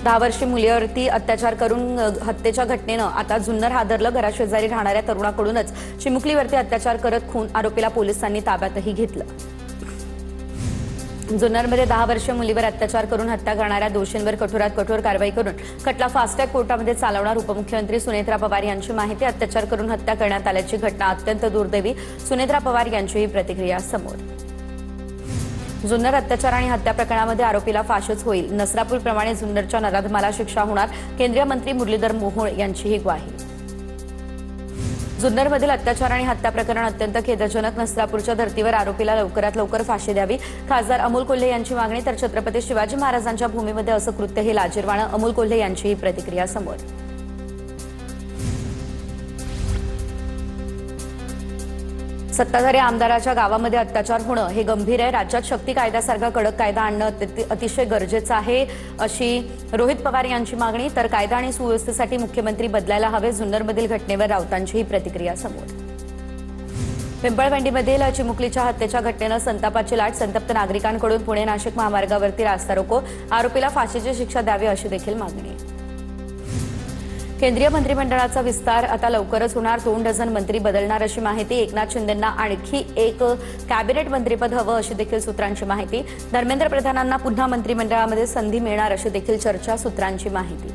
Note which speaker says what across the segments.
Speaker 1: 10 वर्षीय मुलीवरती अत्याचार करून हत्येच्या घटनेनं आता जुन्नर हादरलं। घराशेजारी राहणाऱ्या तरुणाकडूनच चिमुकलीवरती अत्याचार करत खून आरोपीला पोलिसांनी ताब्यातही घेतलं। जुन्नरमध्ये 10 वर्षीय मुलीवर अत्याचार करून हत्या करणाऱ्या दोषींवर कठोरात कठोर कारवाई करून खटला फास्ट ट्रॅक कोर्टामध्ये चालवणार उपमुख्यमंत्री सुनेत्रा पवार यांची माहिती। अत्याचार करून हत्या करण्यात आल्याची घटना अत्यंत दुर्दैवी, सुनेत्रा पवार यांचीही प्रतिक्रिया समोर। जुन्नर अत्याचार आणि हत्या प्रकरणामध्ये आरोपीला फाशीच होईल, नसरापूरप्रमाणे जुन्नरच्या नराधमाला शिक्षा होणार, केंद्रीय मंत्री मुरलीधर मोहोळ यांचीही ग्वाही। जुन्नरमधील अत्याचार आणि हत्या प्रकरण अत्यंत खेदजनक, नसरापूरच्या धर्तीवर आरोपीला लवकरात लवकर फाशी द्यावी, खासदार अमोल कोल्हे यांची मागणी। तर छत्रपती शिवाजी महाराजांच्या भूमीमध्ये असं कृत्य हे लाजिरवाणं, अमोल कोल्हे यांचीही प्रतिक्रिया समोर। सत्ताधारी आमदाराच्या गावामध्ये अत्याचार होणं हे गंभीर आहे। राज्यात शक्ती कायद्यासारखा कडक कायदा आणणं अतिशय गरजेचं आहे, अशी रोहित पवार यांची मागणी। तर कायदा आणि सुव्यवस्थेसाठी मुख्यमंत्री बदलायला हवे, जुन्नरमधील घटनेवर राऊतांचीही प्रतिक्रिया समोर। पिंपळवंडीमधील चिमुकलीच्या हत्येच्या घटनेनं संतापाची लाट, संतप्त नागरिकांकडून पुणे नाशिक महामार्गावरती रास्ता रोको, आरोपीला फाशीची शिक्षा द्यावी अशी देखील मागणी। केंद्रीय मंत्रिमंडळाचा विस्तार आता लवकरच होणार, 2 डझन मंत्री बदलणार अशी माहिती। एकनाथ शिंदेंना आणखी एक कॅबिनेट मंत्रिपद हवं अशी देखील सूत्रांची माहिती। धर्मेंद्र प्रधानांना पुन्हा मंत्रिमंडळामध्ये संधी मिळणार अशी देखील चर्चा, सूत्रांची माहिती।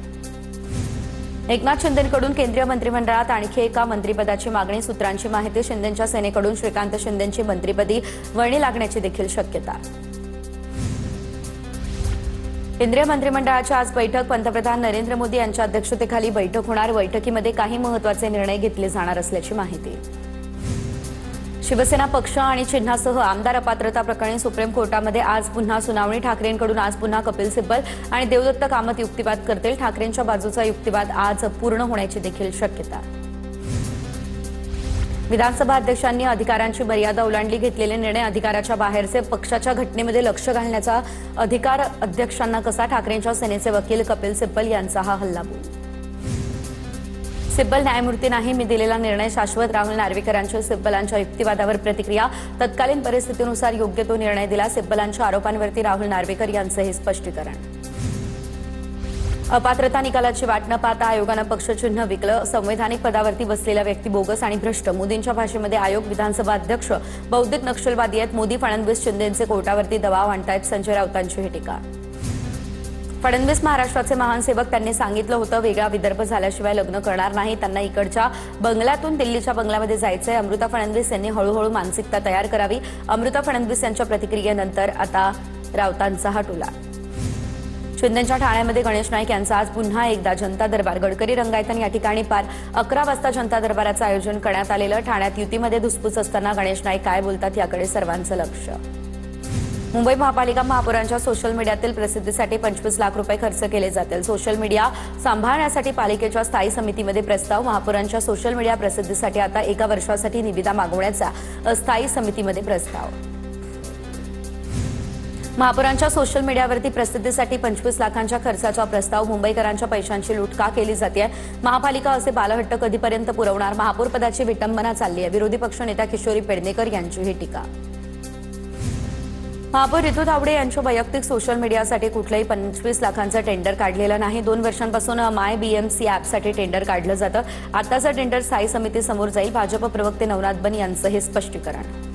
Speaker 1: एकनाथ शिंदेंकडून केंद्रीय मंत्रिमंडळात आणखी एका मंत्रिपदाची मागणी, सूत्रांची माहिती। शिंदेंच्या सेनेकडून श्रीकांत शिंदेंची मंत्रिपदी वर्णी लागण्याची देखील शक्यता। केंद्रीय मंत्रिमंडळाची आज बैठक, पंतप्रधान नरेंद्र मोदी यांच्या अध्यक्षतेखाली बैठक होणार। बैठकीमध्ये काही महत्त्वाचे निर्णय घेतले जाणार असल्याची माहिती। शिवसेना पक्ष आणि चिन्हासह आमदार अपात्रता प्रकरणी सुप्रीम कोर्टामध्ये आज पुन्हा सुनावणी। ठाकरेंकडून आज पुन्हा कपिल सिब्बल आणि देवदत्त कामत युक्तिवाद करतील। ठाकरेंच्या बाजूचा युक्तिवाद आज पूर्ण होण्याची देखील शक्यता। विधानसभा अध्यक्षांनी अधिकारांची मर्यादा ओलांडली, घेतलेले निर्णय अधिकाराच्या बाहेरचे, पक्षाच्या घटनेमध्ये लक्ष घालण्याचा अधिकार अध्यक्षांना कसा? ठाकरेंच्या सेनेचे वकील कपिल सिब्बल यांचा हा हल्लाबोल। सिब्बल न्यायमूर्ती नाही, मी दिलेला निर्णय शाश्वत, राहुल नार्वेकरांच्या सिब्बलांच्या युक्तिवादावर प्रतिक्रिया। तत्कालीन परिस्थितीनुसार योग्य तो निर्णय दिला, सिब्बलांच्या आरोपांवरती राहुल नार्वेकर यांचं हे स्पष्टीकरण। अपात्रता निकालाची वाट न पाहता आयोगानं पक्षचिन्ह विकलं, संवैधानिक पदावरती बसलेल्या व्यक्ती बोगस आणि भ्रष्ट, मोदींच्या भाषेमध्ये आयोग। विधानसभा अध्यक्ष बौद्धिक नक्षलवादी आहेत, मोदी फडणवीस शिंदेंचे कोर्टावरती दबाव आणतायत, संजय राऊतांची ही टीका। फडणवीस महाराष्ट्राचे महान सेवक, त्यांनी सांगितलं होतं वेगळा विदर्भ झाल्याशिवाय लग्न करणार नाही, त्यांना इकडच्या बंगल्यातून दिल्लीच्या बंगल्यामध्ये जायचंय। अमृता फडणवीस यांनी हळूहळू मानसिकता तयार करावी, अमृता फडणवीस यांच्या प्रतिक्रियेनंतर आता राऊतांचा हा टोला। शिंदेंच्या ठाण्यामध्ये गणेश नाईक यांचा आज पुन्हा एकदा जनता दरबार, गडकरी रंगायतन या ठिकाणी पार 11 वाजता जनता दरबाराचं आयोजन करण्यात आलेलं। ठाण्यात युतीमध्ये धुसफूस असताना गणेश नाईक काय बोलतात याकडे सर्वांचं लक्ष। मुंबई महापालिका महापौरांच्या सोशल मीडियातील प्रसिद्धीसाठी 25 लाख रुपये खर्च केले जातील। सोशल मीडिया सांभाळण्यासाठी पालिकेच्या स्थायी समितीमध्ये प्रस्ताव, महापौरांच्या सोशल मीडिया प्रसिद्धीसाठी आता 1 वर्षासाठी निविदा मागवण्याचा स्थायी समितीमध्ये प्रस्ताव। महापौरांच्या सोशल मीडियावरती प्रसिद्धीसाठी 25 लाखांच्या खर्चाचा प्रस्ताव, मुंबईकरांच्या पैशांची लूट का केली जाते? महापालिका असे बालहट्ट कधीपर्यंत पुरवणार? महापौर पदाची विटंबना चालली आहे, विरोधी पक्षनेत्या किशोरी पेडणेकर यांची ही टीका। महापौर रितू तावडे यांच्या वैयक्तिक सोशल मीडियासाठी कुठलंही 25 लाखांचं टेंडर काढलेलं नाही। 2 वर्षांपासून माय बीएमसी ॲपसाठी टेंडर काढलं जातं, आताचं टेंडर स्थायी समितीसमोर जाईल, भाजप प्रवक्ते नवनाथ बन यांचं हे स्पष्टीकरण।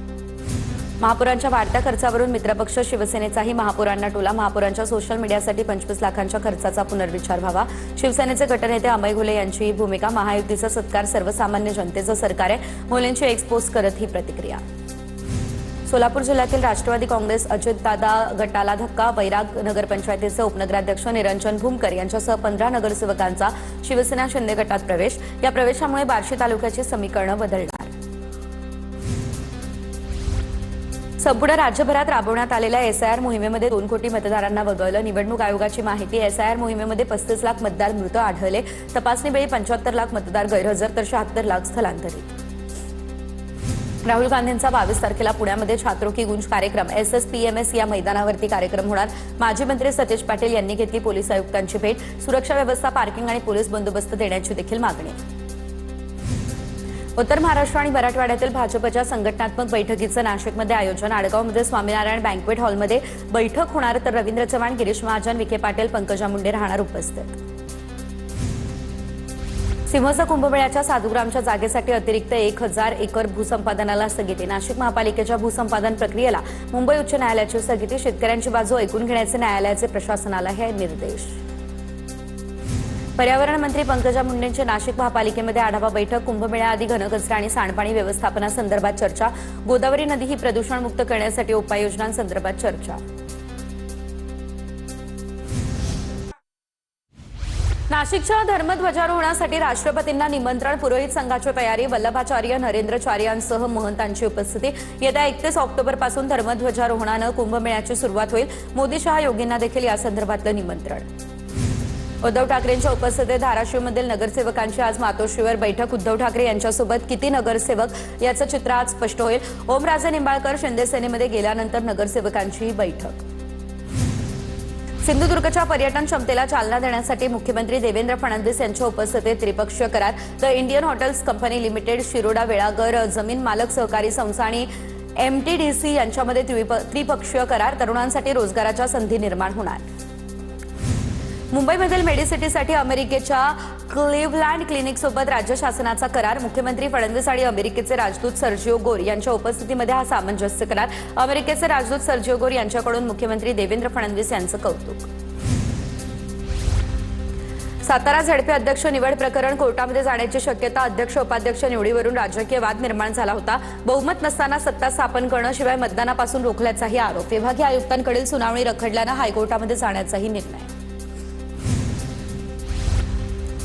Speaker 1: महापौरांच्या वाढत्या खर्चावरून मित्रपक्ष शिवसेनेचाही महापौरांना टोला, महापौरांच्या सोशल मीडियासाठी 25 लाखांच्या खर्चाचा पुनर्विचार व्हावा, शिवसेनेचे गटनेते अमय घोले यांची भूमिका। महायुतीचा सत्कार सर्वसामान्य जनतेचं सरकार आहे, घोलेंची एक्सपोज करत ही प्रतिक्रिया। सोलापूर जिल्ह्यातील राष्ट्रवादी काँग्रेस अजितदादा गटाला धक्का, वैराग नगरपंचायतीचे उपनगराध्यक्ष निरंजन भूमकर यांच्यासह 15 नगरसेवकांचा शिवसेना शिंदे गटात प्रवेश। या प्रवेशामुळे बार्शी तालुक्याची समीकरणं बदलणार। संपूर्ण राज्यभरात राबवण्यात आलेल्या एसआयआर मोहिमेमध्ये 2 कोटी मतदारांना वगळलं, निवडणूक आयोगाची माहिती। एसआयआर मोहिमेमध्ये 35 लाख मतदार मृत आढळले, तपासणीवेळी 75 लाख मतदार गैरहजर तर 76 लाख स्थलांतरित। राहुल गांधींचा 22 तारखेला पुण्यामध्ये छात्रों की गूंज कार्यक्रम, SSPMS या मैदानावरती कार्यक्रम होणार। माजी मंत्री सतीश पाटील यांनी घेतली पोलीस आयुक्तांची भेट, सुरक्षा व्यवस्था, पार्किंग आणि पोलीस बंदोबस्त देण्याची देखील मागणी। उत्तर महाराष्ट्र आणि मराठवाड्यातील भाजपच्या संघटनात्मक बैठकीचं नाशिकमध्ये आयोजन. आडगावमध्ये स्वामीनारायण बँक्वेट हॉलमध्ये बैठक होणार, तर रवींद्र चव्हाण, गिरीश महाजन, विखे पाटील, पंकजा मुंडे राहणार उपस्थित. सिंहस्थ कुंभमेळ्याच्या साधुग्रामच्या जागेसाठी अतिरिक्त 1000 एकर भूसंपादनाला स्थगिती. नाशिक महापालिकेच्या भूसंपादन प्रक्रियेला मुंबई उच्च न्यायालयाची स्थगिती. शेतकऱ्यांची बाजू ऐकून घेण्याचे न्यायालयाचे प्रशासनाला हे निर्देश. पर्यावरण मंत्री पंकजा मुंडेंची नाशिक महापालिकेमध्ये आढावा बैठक. कुंभमेळ्याआधी घनकचरा आणि सांडपाणी व्यवस्थापनासंदर्भात चर्चा. गोदावरी नदी ही प्रदूषणमुक्त करण्यासाठी उपाययोजनांसंदर्भात चर्चा. नाशिकच्या धर्मध्वजारोहणासाठी राष्ट्रपतींना निमंत्रण. पुरोहित संघाची तयारी. वल्लभाचार्य नरेंद्रचार्यांसह महंतांची उपस्थिती. येत्या 31 ऑक्टोबरपासून धर्मध्वजारोहणानं कुंभमेळ्याची सुरुवात होईल. मोदी शहा योगींना देखील या संदर्भातलं निमंत्रण. उद्धव ठाकरेंच्या उपस्थितीत धाराशिवमधील नगरसेवकांची आज मातोश्रीवर बैठक. उद्धव ठाकरे यांच्यासोबत किती नगरसेवक याचं चित्र आज स्पष्ट होईल. ओमराजे निंबाळकर शिंदे सेनेमध्ये गेल्यानंतर नगरसेवकांची बैठक. सिंधुदुर्गच्या पर्यटन क्षमतेला चालना देण्यासाठी मुख्यमंत्री देवेंद्र फडणवीस यांच्या उपस्थितीत त्रिपक्षीय करार. The Indian hotels company limited, Shiroda Velagar जमीन मालक सहकारी संस्था आणि MTDC यांच्यामध्ये त्रिपक्षीय करार. तरुणांसाठी रोजगाराच्या संधी निर्माण होणार. मुंबईमधील मेडिसिटीसाठी अमेरिकेच्या क्लिव्हलँड क्लिनिकसोबत राज्य शासनाचा करार. मुख्यमंत्री फडणवीस आणि अमेरिकेचे राजदूत सर्जिओ गोर यांच्या उपस्थितीमध्ये हा सामंजस्य करार. अमेरिकेचे राजदूत सर्जिओ गोर यांच्याकडून मुख्यमंत्री देवेंद्र फडणवीस यांचं कौतुक. सातारा झडपे अध्यक्ष निवड प्रकरण कोर्टामध्ये जाण्याची शक्यता. अध्यक्ष उपाध्यक्ष निवडीवरून राजकीय वाद निर्माण झाला होता. बहुमत नसताना सत्ता स्थापन करणं, शिवाय मतदानापासून रोखल्याचाही आरोप. विभागीय आयुक्तांकडील सुनावणी रखडल्यानं हायकोर्टामध्ये जाण्याचाही निर्णय.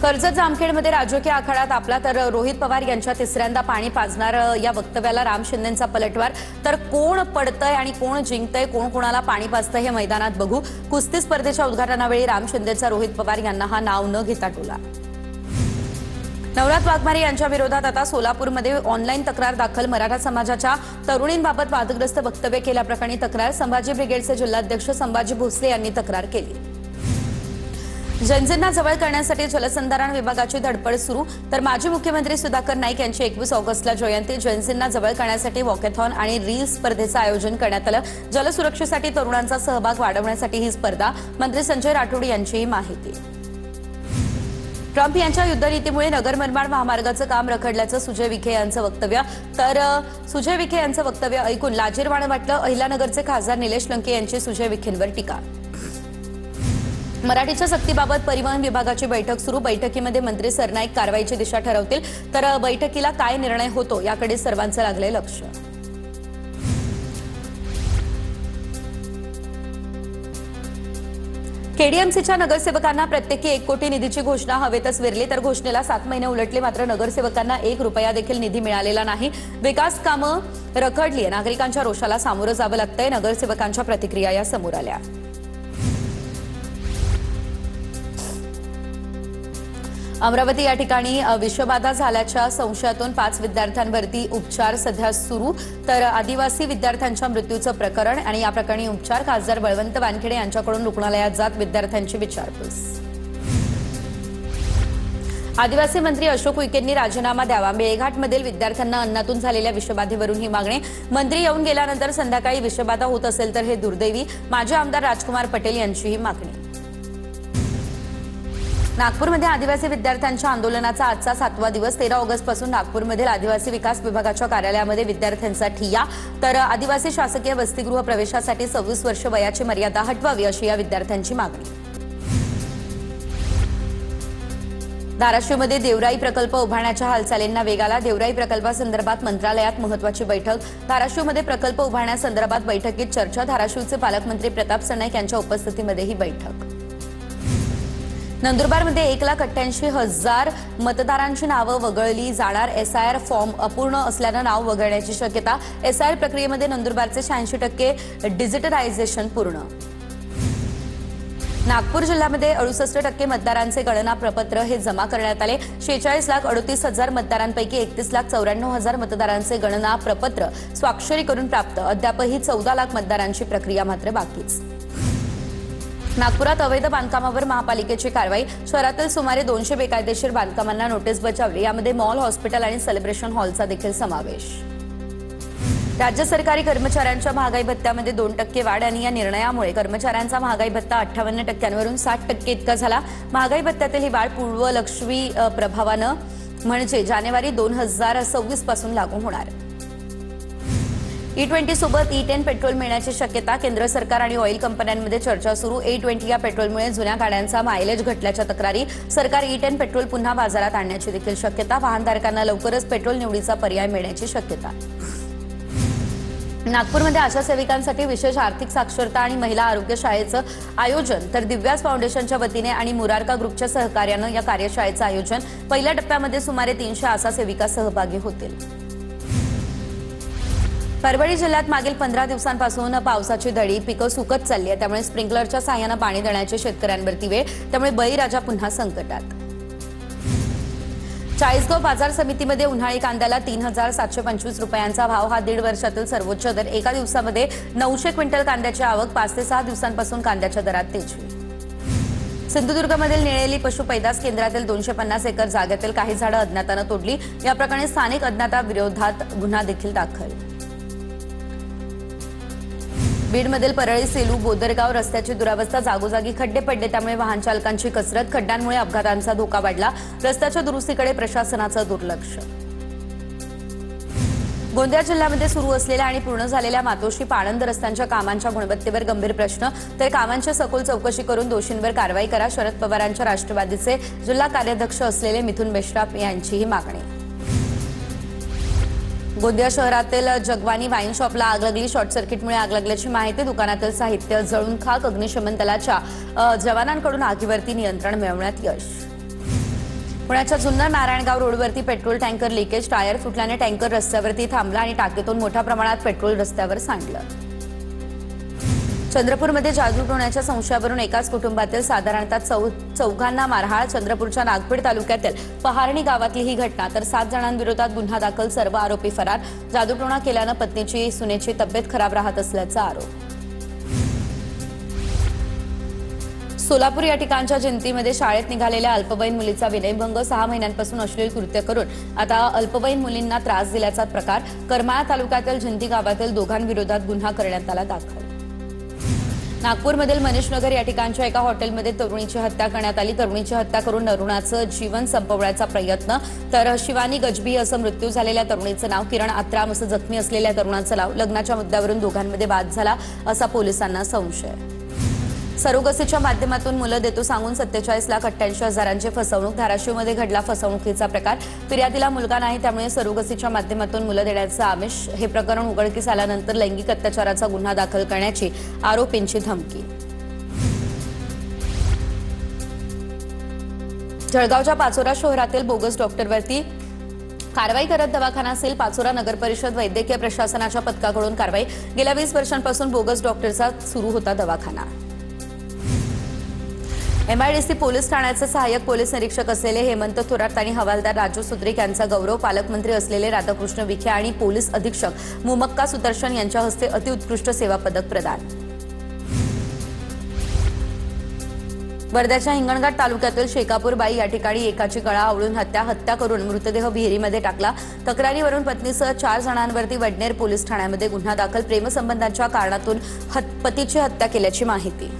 Speaker 1: कर्जत जामखेडमध्ये राजकीय आखाडात आपला, तर रोहित पवार यांच्या तिसऱ्यांदा पाणी पाजणार या वक्तव्याला राम शिंदेंचा पलटवार. तर कोण पडतंय आणि कोण जिंकतंय, कोण कोणाला पाणी पाजतंय हे मैदानात बघू. कुस्ती स्पर्धेच्या उद्घाटनावेळी राम शिंदेचा रोहित पवार यांना हा नाव न घेता टोला. नवनाथ वाघमारे यांच्या विरोधात आता सोलापूरमध्ये ऑनलाईन तक्रार दाखल. मराठा समाजाच्या तरुणींबाबत वादग्रस्त वक्तव्य केल्याप्रकरणी तक्रार. संभाजी ब्रिगेडचे जिल्हाध्यक्ष संभाजी भोसले यांनी तक्रार केली. जनजींना जवळ करण्यासाठी जलसंधारण विभागाची धडपड सुरू. तर माजी मुख्यमंत्री सुधाकर नाईक यांची 21 ऑगस्टला जयंती. जनजींना जवळ करण्यासाठी वॉकेथॉन आणि रील स्पर्धेचं आयोजन करण्यात आलं. जलसुरक्षेसाठी तरुणांचा सहभाग वाढवण्यासाठी ही स्पर्धा. मंत्री संजय राठोड यांची माहिती. ट्रम्प यांच्या युद्धनीतीमुळे नगरनिर्माण महामार्गाचं काम रखडल्याचं सुजय विखे यांचं वक्तव्य. तर सुजय विखे यांचं वक्तव्य ऐकून लाजिरवाणं वाटलं. अहिल्यानगरचे खासदार निलेश लंके यांची सुजय विखेंवर टीका. मराठीच्या सक्तीबाबत परिवहन विभागाची बैठक सुरू. बैठकीमध्ये मंत्री सरनाईक कारवाईची दिशा ठरवतील. तर बैठकीला काय निर्णय होतो याकडे सर्वांचं लागलंय लक्ष. KDMCच्या नगरसेवकांना प्रत्येकी 1 कोटी निधीची घोषणा हवेतच विरली. तर घोषणेला 7 महिने उलटले, मात्र नगरसेवकांना 1 रुपया देखील निधी मिळालेला नाही. विकास कामं रखडली. नागरिकांच्या रोषाला सामोरं जावं लागतंय. नगरसेवकांच्या प्रतिक्रिया या समोर आल्या. अमरावती या ठिकाणी विषबाधा झाल्याच्या संशयातून 5 विद्यार्थ्यांवरती उपचार सध्या सुरू. तर आदिवासी विद्यार्थ्यांच्या मृत्यूचं प्रकरण आणि या प्रकरणी उपचार. खासदार बळवंत वानखेडे यांच्याकडून रुग्णालयात जात विद्यार्थ्यांची विचारपूस. आदिवासी मंत्री अशोक उईकेंनी राजीनामा द्यावा. मेळघाटमधील विद्यार्थ्यांना अन्नातून झालेल्या विषबाधेवरून ही मागणी. मंत्री येऊन गेल्यानंतर संध्याकाळी विषबाधा होत असेल तर हे दुर्दैवी. माजी आमदार राजकुमार पटेल यांची ही मागणी. नागपूरमध्ये आदिवासी विद्यार्थ्यांच्या आंदोलनाचा आजचा 7वा दिवस. 13 ऑगस्टपासून नागपूरमधील आदिवासी विकास विभागाच्या कार्यालयामध्ये विद्यार्थ्यांचा ठिय्या. तर आदिवासी शासकीय वसतिगृह प्रवेशासाठी 26 वर्ष वयाची मर्यादा हटवावी अशी या विद्यार्थ्यांची मागणी. धाराशिवमध्ये देवराई प्रकल्प उभारण्याच्या हालचालींना वेग आला. देवराई प्रकल्पासंदर्भात मंत्रालयात महत्त्वाची बैठक. धाराशिवमध्ये प्रकल्प उभारण्यासंदर्भात बैठकीत चर्चा. धाराशिवचे पालकमंत्री प्रताप सरनाईक यांच्या उपस्थितीमध्ये ही बैठक. नंदुरबारमध्ये 1,88,000 मतदारांची नावं वगळली जाणार. SIR फॉर्म अपूर्ण असल्यानं नाव वगळण्याची शक्यता. SIR प्रक्रियेमध्ये नंदुरबारचे 86% डिजिटलायझेशन पूर्ण. नागपूर जिल्ह्यामध्ये 68% मतदारांचे गणना प्रपत्र हे जमा करण्यात आले. 46,38,000 मतदारांपैकी 31,94,000 मतदारांचे गणना प्रपत्र स्वाक्षरी करून प्राप्त. अद्यापही 14 लाख मतदारांची प्रक्रिया मात्र बाकीच. नागपुरात अवैध बांधकामावर महापालिकेची कारवाई. शहरातील सुमारे 200 बेकायदेशीर बांधकामांना नोटीस बजावली. यामध्ये मॉल, हॉस्पिटल आणि सेलिब्रेशन हॉलचा देखील समावेश. राज्य सरकारी कर्मचाऱ्यांच्या महागाई भत्त्यामध्ये 2% वाढ आणि या निर्णयामुळे कर्मचाऱ्यांचा महागाई भत्ता 58%वरून 60% इतका झाला. महागाई भत्त्यातील ही वाढ पूर्वलक्षी प्रभावानं म्हणजे जानेवारी 2026 पासून लागू होणार. E20 सोबत E10 पेट्रोल मिळण्याची शक्यता. केंद्र सरकार आणि ऑइल कंपन्यांमध्ये चर्चा सुरू. E20 या पेट्रोलमुळे जुन्या गाड्यांचा मायलेज घटल्याच्या तक्रारी. सरकार E10 पेट्रोल पुन्हा बाजारात आणण्याची देखील शक्यता. वाहनधारकांना लवकरच पेट्रोल निवडीचा पर्याय मिळण्याची शक्यता. नागपूरमध्ये आशा सेविकांसाठी विशेष आर्थिक साक्षरता आणि महिला आरोग्य शाळेचं आयोजन तर दिव्यास फाउंडेशनच्या वतीने आणि मुरारका ग्रुपच्या सहकार्यानं या कार्यशाळेचं आयोजन. पहिल्या टप्प्यामध्ये सुमारे 300 आशा सेविका सहभागी होतील. परभणी जिल्ह्यात मागील 15 दिवसांपासून पावसाची दडी. पिकं सुकत चालली आहे. त्यामुळे स्प्रिंकलरच्या साहाय्यानं पाणी देण्याची शेतकऱ्यांवरती वेळ. त्यामुळे बळीराजा पुन्हा संकटात. चाळीसगाव बाजार समितीमध्ये उन्हाळी कांद्याला 3,725 रुपयांचा भाव. हा 1.5 वर्षातील सर्वोच्च दर. एका दिवसामध्ये 900 क्विंटल कांद्याची आवक. 5 ते 6 दिवसांपासून कांद्याच्या दरात तेजी. सिंधुदुर्गमधील निळेली पशु पैदास केंद्रातील 250 एकर जागेतील काही झाडं अज्ञातानं तोडली. या प्रकरणी स्थानिक अज्ञाताविरोधात गुन्हा देखील दाखल. बीडमधील परळी सेलू बोदरगाव रस्त्याची दुरावस्था. जागोजागी खड्डे पडले. त्यामुळे वाहन चालकांची कसरत. खड्ड्यांमुळे अपघातांचा धोका वाढला. रस्त्याच्या दुरुस्तीकडे प्रशासनाचं दुर्लक्ष. गोंदिया जिल्ह्यामध्ये सुरू असलेल्या आणि पूर्ण झालेल्या मातोश्री पाणंद रस्त्यांच्या कामांच्या गुणवत्तेवर गंभीर प्रश्न. तर कामांची सखोल चौकशी करून दोषींवर कारवाई करा. शरद पवारांच्या राष्ट्रवादीचे जिल्हा कार्याध्यक्ष असलेले मिथुन मेश्राम यांचीही मागणी. गोंदिया शहरातील जगवानी वाईन शॉपला आग लागली. शॉर्ट सर्किटमुळे आग लागल्याची माहिती. दुकानातील साहित्य जळून खाक. अग्निशमन दलाच्या जवानांकडून आगीवरती नियंत्रण मिळवण्यात यश. पुण्याच्या जुन्नर नारायणगाव रोडवरती पेट्रोल टँकर लिकेज. टायर फुटल्याने टँकर रस्त्यावरती थांबला आणि टाकीतून मोठ्या प्रमाणात पेट्रोल रस्त्यावर सांडलं. चंद्रपूरमध्ये जादू टोण्याच्या संशयावरून एकाच कुटुंबातील साधारणतः चौघांना मारहाण. चंद्रपूरच्या नागपेठ तालुक्यातील पहारणी गावातली ही घटना. तर 7 जणांविरोधात गुन्हा दाखल. सर्व आरोपी फरार. जादूटोणा केल्यानं पत्नीची सुनेची तब्येत खराब राहत असल्याचा आरोप. सोलापूर या ठिकाणच्या जिंतीमध्ये शाळेत निघालेल्या अल्पवयीन मुलीचा विनयभंग. 6 महिन्यांपासून अश्लील कृत्य करून आता अल्पवयीन मुलींना त्रास दिल्याचा प्रकार. करमाळा तालुक्यातील जिंती गावातील दोघांविरोधात गुन्हा करण्यात आला दाखल. नागपूरमधील मनीषनगर या ठिकाणच्या एका हॉटेलमध्ये तरुणीची हत्या करण्यात आली. तरुणीची हत्या करून तरुणाचं जीवन संपवण्याचा प्रयत्न. तर शिवानी गजबी असं मृत्यू झालेल्या तरुणीचं नाव. किरण आत्राम असं जखमी असलेल्या तरुणाचं नाव. लग्नाच्या मुद्द्यावरून दोघांमध्ये वाद झाला असा पोलिसांना संशय. सरोगसीच्या माध्यमातून मुलं देतो सांगून 47,88,000ची फसवणूक. धाराशिवमध्ये घडला फसवणुकीचा प्रकार. फिर्यादीला मुलगा नाही त्यामुळे सरोगसीच्या माध्यमातून मुलं देण्याचं आमिष. हे प्रकरण उघडकीस आल्यानंतर लैंगिक अत्याचाराचा गुन्हा दाखल करण्याची आरोपींची धमकी. जळगावच्या पाचोरा शहरातील बोगस डॉक्टरवरती कारवाई करत दवाखाना सील. पाचोरा नगर परिषद वैद्यकीय प्रशासनाच्या पथकाकडून कारवाई. गेल्या 20 वर्षांपासून बोगस डॉक्टरचा सुरू होता दवाखाना. MIDC पोलीस ठाण्याचे सहाय्यक पोलीस निरीक्षक असलेले हेमंत थोरात आणि हवालदार राजू सुद्रिक यांचा गौरव. पालकमंत्री असलेले राधाकृष्ण विखे आणि पोलीस अधीक्षक मुमक्का सुदर्शन यांच्या हस्ते अतिउत्कृष्ट सेवा पदक प्रदान. वर्ध्याच्या हिंगणघाट तालुक्यातील शेकापूर बाई या ठिकाणी एकाची गळा आवळून हत्या करून मृतदेह विहिरीमध्ये टाकला. तक्रारीवरून पत्नीसह 4 जणांवरती वडनेर पोलीस ठाण्यामध्ये गुन्हा दाखल. प्रेमसंबंधांच्या कारणातून पतीची हत्या केल्याची माहिती.